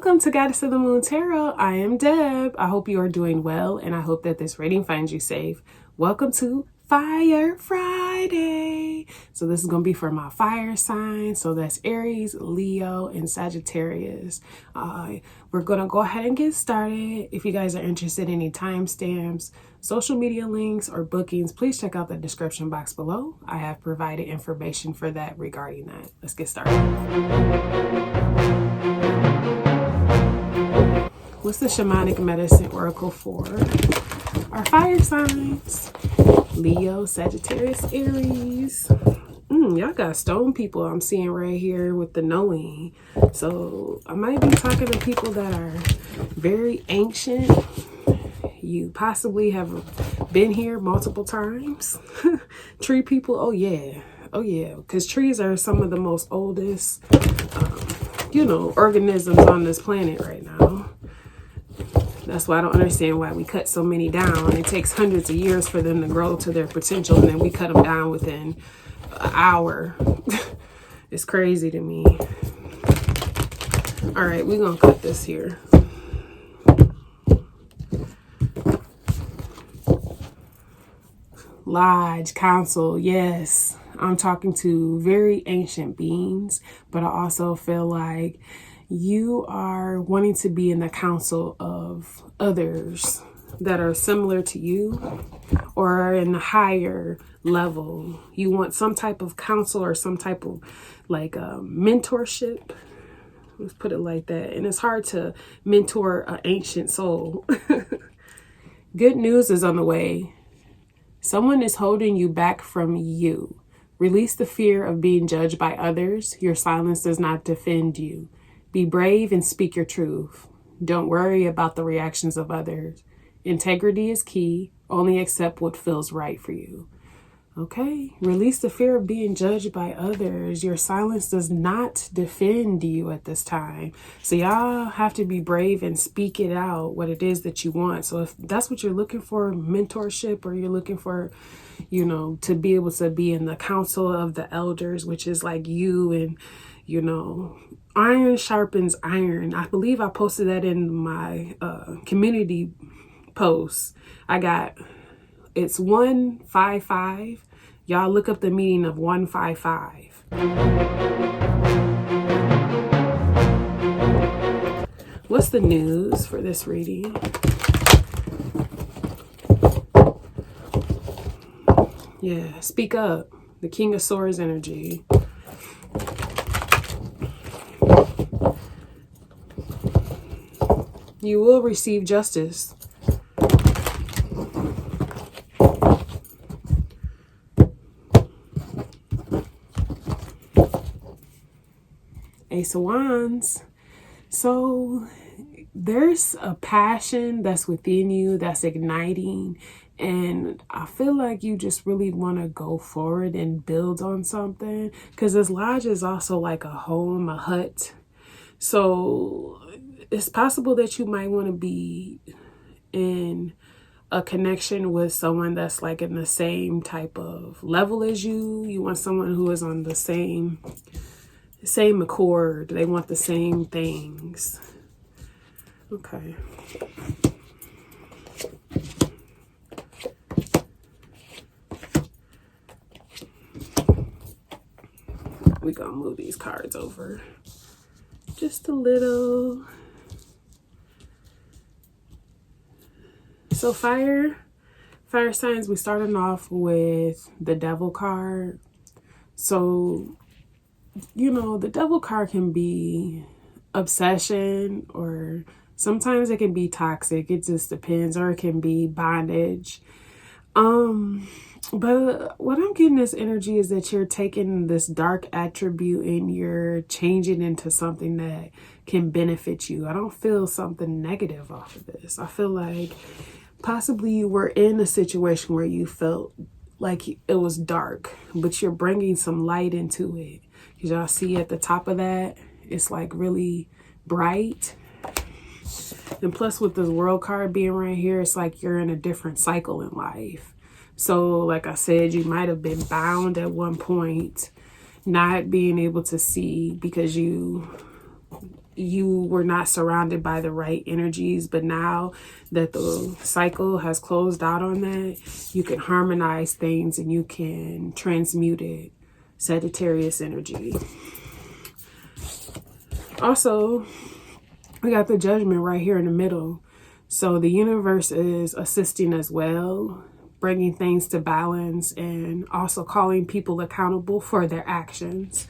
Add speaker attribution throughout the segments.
Speaker 1: Welcome to Goddess of the Moon Tarot. I am Deb. I hope you are doing well, and I hope that this reading finds you safe. Welcome to Fire Friday. So this is going to be for my fire signs. So that's Aries, Leo, and Sagittarius. We're going to go ahead and get started. If you guys are interested in any timestamps, social media links, or bookings, please check out the description box below. I have provided information for that regarding that. Let's get started. What's the shamanic medicine oracle for our fire signs? Leo, Sagittarius, Aries. Y'all got stone people I'm seeing right here with the knowing. So I might be talking to people that are very ancient. You possibly have been here multiple times. Tree people, oh yeah, because trees are some of the most oldest, organisms on this planet right now. That's why I don't understand why we cut so many down. It takes hundreds of years for them to grow to their potential, and then we cut them down within an hour. It's crazy to me. All right, we're going to cut this here. Lodge, council, yes. I'm talking to very ancient beings, but I also feel like you are wanting to be in the council of others that are similar to you or are in a higher level. You want some type of counsel or some type of mentorship. Let's put it like that. And it's hard to mentor an ancient soul. Good news is on the way. Someone is holding you back from you. Release the fear of being judged by others. Your silence does not defend you. Be brave and speak your truth. Don't worry about the reactions of others. Integrity is key. Only accept what feels right for you. Okay? Release the fear of being judged by others. Your silence does not defend you at this time. So y'all have to be brave and speak it out, what it is that you want. So if that's what you're looking for, mentorship, or you're looking for, to be able to be in the council of the elders, which is like you and, iron sharpens iron. I believe I posted that in my community post. It's 155. Y'all look up the meaning of 155. What's the news for this reading? Yeah, speak up. The King of Swords energy. You will receive justice. Ace of Wands. So there's a passion that's within you that's igniting, and I feel like you just really want to go forward and build on something, because this lodge is also like a home, a hut. So it's possible that you might want to be in a connection with someone that's like in the same type of level as you. You want someone who is on the same accord. They want the same things. Okay. We're gonna move these cards over just a little. So fire signs, we started off with the Devil card. So, the Devil card can be obsession, or sometimes it can be toxic. It just depends, or it can be bondage. But what I'm getting this energy is that you're taking this dark attribute and you're changing into something that can benefit you. I don't feel something negative off of this. I feel like possibly you were in a situation where you felt like it was dark, but you're bringing some light into it. Because y'all see at the top of that, it's like really bright. And plus with this World card being right here, it's like you're in a different cycle in life. So like I said, you might have been bound at one point, not being able to see because you you were not surrounded by the right energies, but now that the cycle has closed out on that, you can harmonize things and you can transmute it. Sagittarius energy. Also, we got the Judgment right here in the middle. So the universe is assisting as well, bringing things to balance and also calling people accountable for their actions.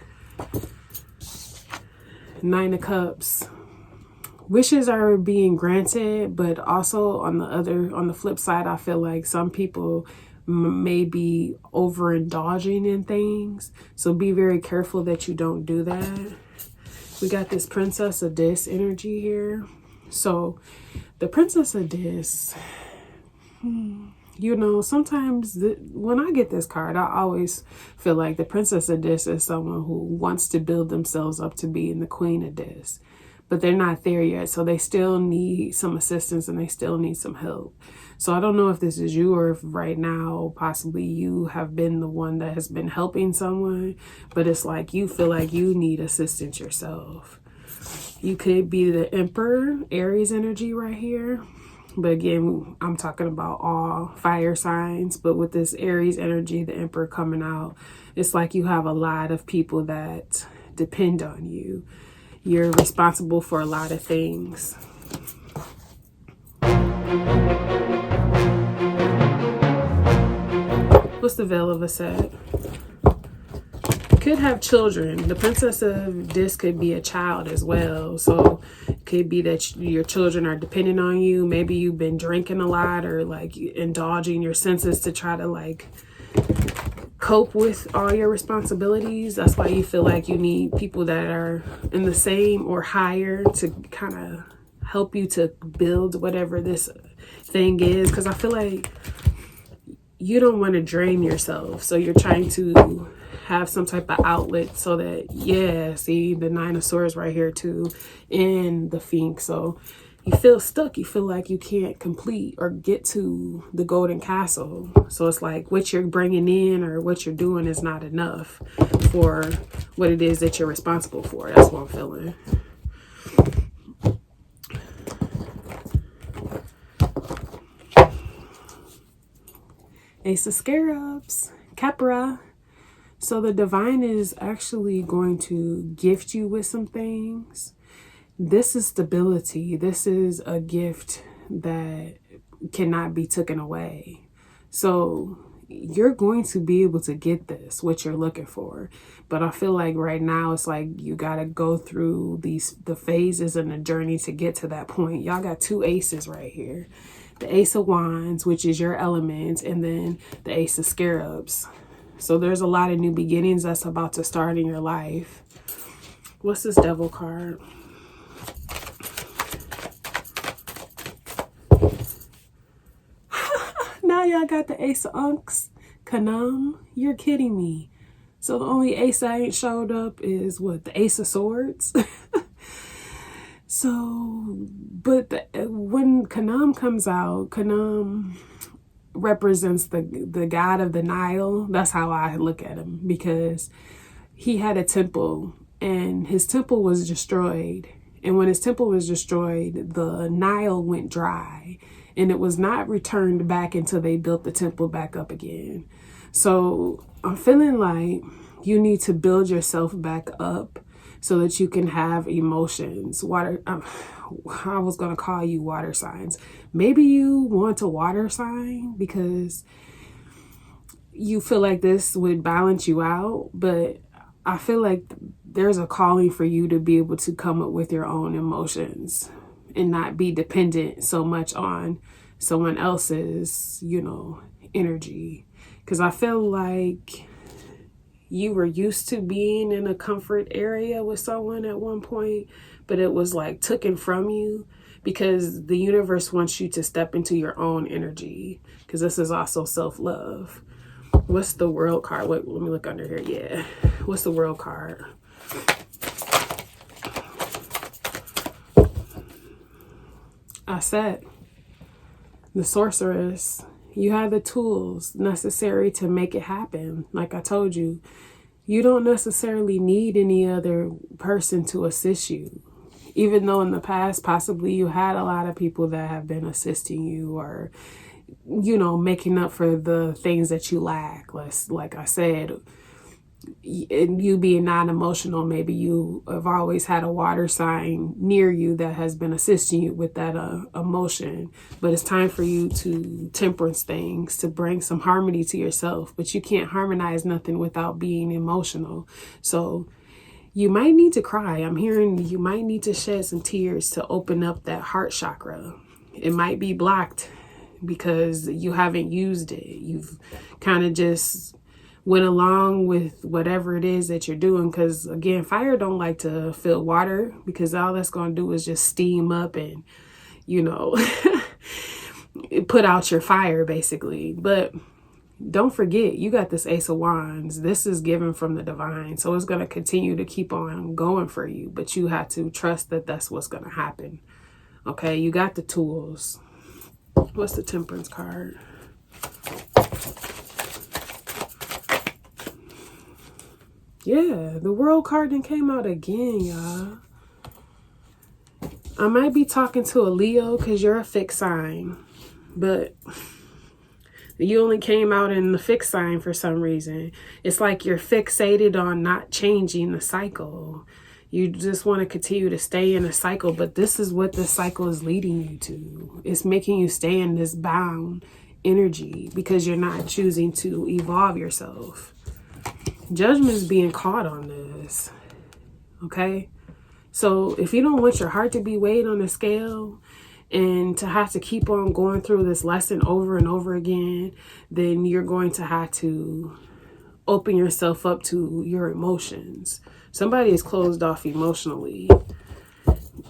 Speaker 1: Nine of Cups. Wishes are being granted, but also on the flip side, I feel like some people may be overindulging in things. So be very careful that you don't do that. We got this Princess of Dis energy here. So the Princess of Dis, you know, sometimes when I get this card, I always feel like the Princess of Dis is someone who wants to build themselves up to being the Queen of Dis, but they're not there yet. So they still need some assistance and they still need some help. So I don't know if this is you or if right now possibly you have been the one that has been helping someone, but it's like you feel like you need assistance yourself. You could be the Emperor, Aries energy right here. But again, I'm talking about all fire signs. But with this Aries energy, the Emperor coming out, it's like you have a lot of people that depend on you. You're responsible for a lot of things. What's the veil of ASET? Could have children. The Princess of Dis could be a child as well. So it could be that your children are depending on you. Maybe you've been drinking a lot or like indulging your senses to try to like cope with all your responsibilities. That's why you feel like you need people that are in the same or higher to kind of help you to build whatever this thing is. Because I feel like you don't want to drain yourself. So you're trying to have some type of outlet so that, yeah, see the Nine of Swords right here too, and the Phoenix. So you feel stuck. You feel like you can't complete or get to the golden castle. So it's like what you're bringing in or what you're doing is not enough for what it is that you're responsible for. That's what I'm feeling. Ace of Scarabs, Capra. So the divine is actually going to gift you with some things. This is stability. This is a gift that cannot be taken away. So you're going to be able to get this, what you're looking for. But I feel like right now it's like you got to go through the phases and the journey to get to that point. Y'all got two aces right here. The Ace of Wands, which is your element, and then the Ace of Scarabs. So there's a lot of new beginnings that's about to start in your life. What's this Devil card? Now y'all got the Ace of Unks. Kanam, you're kidding me. So the only ace I ain't showed up is what? The Ace of Swords? So, but when Kanam comes out, Kanam represents the god of the Nile. That's how I look at him, because he had a temple and his temple was destroyed. And when his temple was destroyed, the Nile went dry and it was not returned back until they built the temple back up again. So I'm feeling like you need to build yourself back up so that you can have emotions. I was going to call you water signs. Maybe you want a water sign because you feel like this would balance you out. But I feel like there's a calling for you to be able to come up with your own emotions and not be dependent so much on someone else's, you know, energy. Because I feel like you were used to being in a comfort area with someone at one point, but it was like taken from you because the universe wants you to step into your own energy, because this is also self-love. What's the World card? Wait, let me look under here. Yeah. What's the World card? ASET, the Sorceress. You have the tools necessary to make it happen. Like I told you, you don't necessarily need any other person to assist you. Even though in the past, possibly you had a lot of people that have been assisting you or, you know, making up for the things that you lack. Like I said, and you being non-emotional, maybe you have always had a water sign near you that has been assisting you with that emotion. But it's time for you to temperance things, to bring some harmony to yourself. But you can't harmonize nothing without being emotional. So you might need to cry. I'm hearing you might need to shed some tears to open up that heart chakra. It might be blocked because you haven't used it. You've kind of just went along with whatever it is that you're doing. Because again, fire don't like to feel water, because all that's going to do is just steam up and, you know, put out your fire basically. But don't forget, you got this Ace of Wands. This is given from the divine. So it's going to continue to keep on going for you. But you have to trust that that's what's going to happen. Okay, you got the tools. What's the Temperance card? Yeah, the World card then came out again, y'all. I might be talking to a Leo because you're a fixed sign. But you only came out in the fixed sign for some reason. It's like you're fixated on not changing the cycle. You just want to continue to stay in a cycle. But this is what the cycle is leading you to. It's making you stay in this bound energy because you're not choosing to evolve yourself. Judgment is being caught on this. Okay? So if you don't want your heart to be weighed on a scale and to have to keep on going through this lesson over and over again, then you're going to have to open yourself up to your emotions. Somebody is closed off emotionally,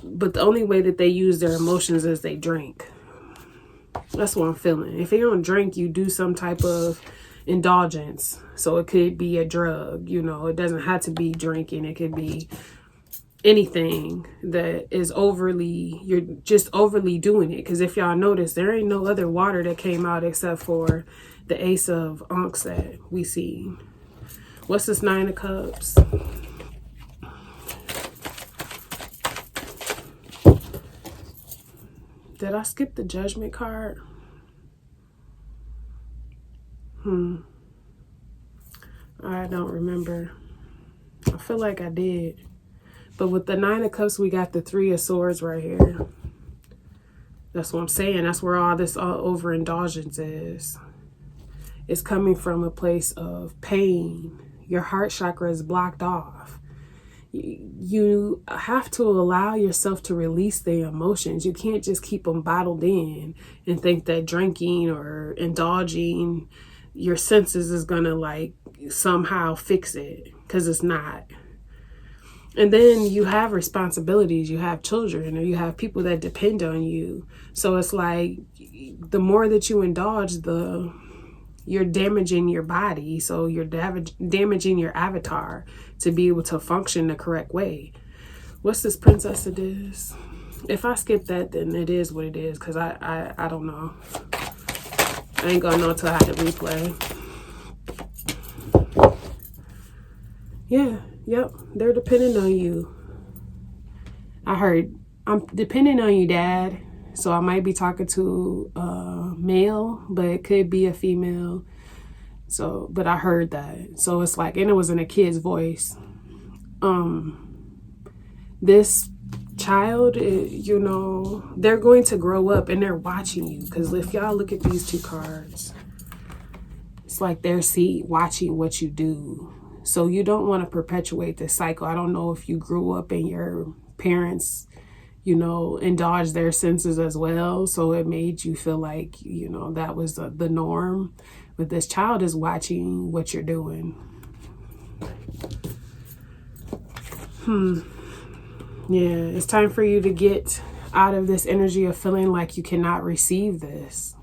Speaker 1: but the only way that they use their emotions is they drink. That's what I'm feeling. If you don't drink, you do some type of indulgence. So it could be a drug, you know, it doesn't have to be drinking. It could be anything that is you're just overly doing it. Because if y'all notice, there ain't no other water that came out except for the Ace of Ankhs that we see. What's this Nine of Cups? Did I skip the Judgment card? I don't remember. I feel like I did. But with the Nine of Cups, we got the Three of Swords right here. That's what I'm saying. That's where all this overindulgence is. It's coming from a place of pain. Your heart chakra is blocked off. You have to allow yourself to release the emotions. You can't just keep them bottled in and think that drinking or indulging your senses is gonna like somehow fix it, because it's not. And then you have responsibilities, you have children, or you have people that depend on you. So it's like the more that you indulge, you're damaging your body. So you're damaging your avatar to be able to function the correct way. What's this Princess of this? If I skip that, then it is what it is, because I don't know. I ain't gonna know until I have to replay. Yeah, yep, they're depending on you. I heard, I'm depending on you, Dad. So I might be talking to a male, but it could be a female. So, but I heard that. So it's like, and it was in a kid's voice. This child, you know, they're going to grow up and they're watching you. Because if y'all look at these two cards, it's like they're watching what you do. So you don't want to perpetuate this cycle. I don't know if you grew up and your parents, you know, indulged their senses as well. So it made you feel like, you know, that was the norm. But this child is watching what you're doing. Yeah, it's time for you to get out of this energy of feeling like you cannot receive this.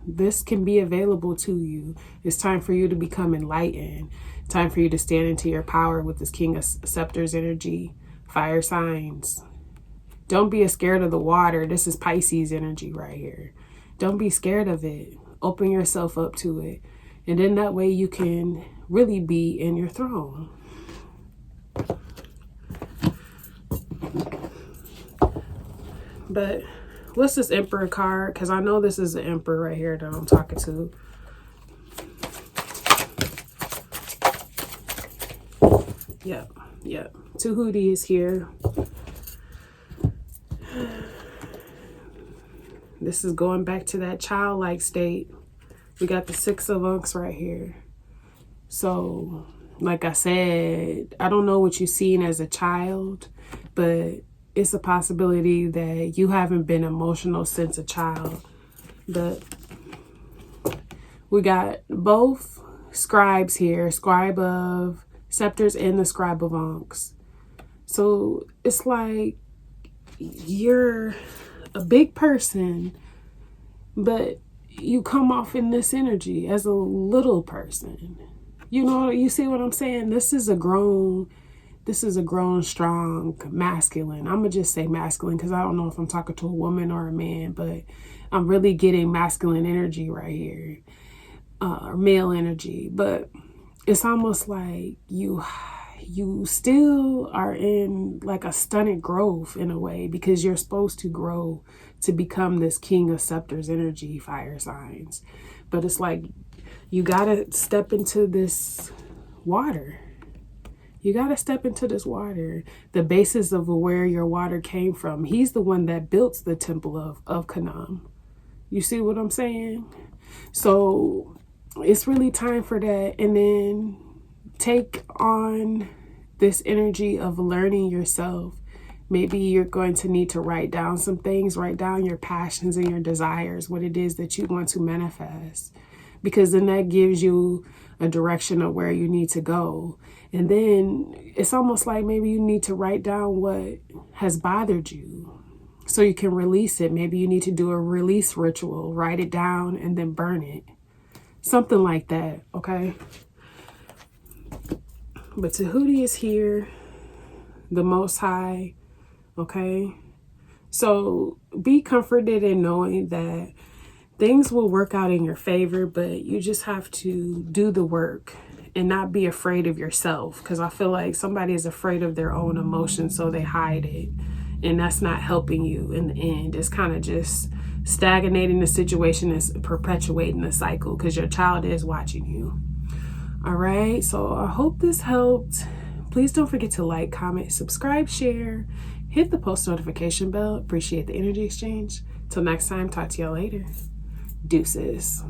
Speaker 1: This can be available to you. It's time for you to become enlightened. Time for you to stand into your power with this King of Scepters energy. Fire signs. Don't be scared of the water. This is Pisces energy right here. Don't be scared of it. Open yourself up to it. And then that way you can really be in your throne. But what's this Emperor card? Because I know this is the Emperor right here that I'm talking to. Yep, yep. Tahuti is here. This is going back to that childlike state. We got the Six of Unks right here. So, like I said, I don't know what you've seen as a child, but it's a possibility that you haven't been emotional since a child. But we got both scribes here, scribe of scepters and the scribe of Unks. So it's like you're a big person, but you come off in this energy as a little person. You know, you see what I'm saying? This is a grown, strong, masculine. I'm going to just say masculine because I don't know if I'm talking to a woman or a man, but I'm really getting masculine energy right here, or male energy. But it's almost like you still are in like a stunted growth in a way, because you're supposed to grow to become this King of Scepters energy, fire signs. But it's like you got to step into this water. You got to step into this water. The basis of where your water came from. He's the one that built the temple of Canaan. You see what I'm saying? So it's really time for that. And then take on this energy of learning yourself. Maybe you're going to need to write down some things, write down your passions and your desires, what it is that you want to manifest, because then that gives you a direction of where you need to go. And then it's almost like maybe you need to write down what has bothered you so you can release it. Maybe you need to do a release ritual, write it down and then burn it. Something like that, okay? But Tahuti is here, the Most High, okay? So be comforted in knowing that things will work out in your favor, but you just have to do the work and not be afraid of yourself. Because I feel like somebody is afraid of their own emotions, so they hide it. And that's not helping you in the end. It's kind of just stagnating the situation and perpetuating the cycle, because your child is watching you. All right, so I hope this helped. Please don't forget to like, comment, subscribe, share, hit the post notification bell. Appreciate the energy exchange. Till next time, talk to y'all later. Deuces.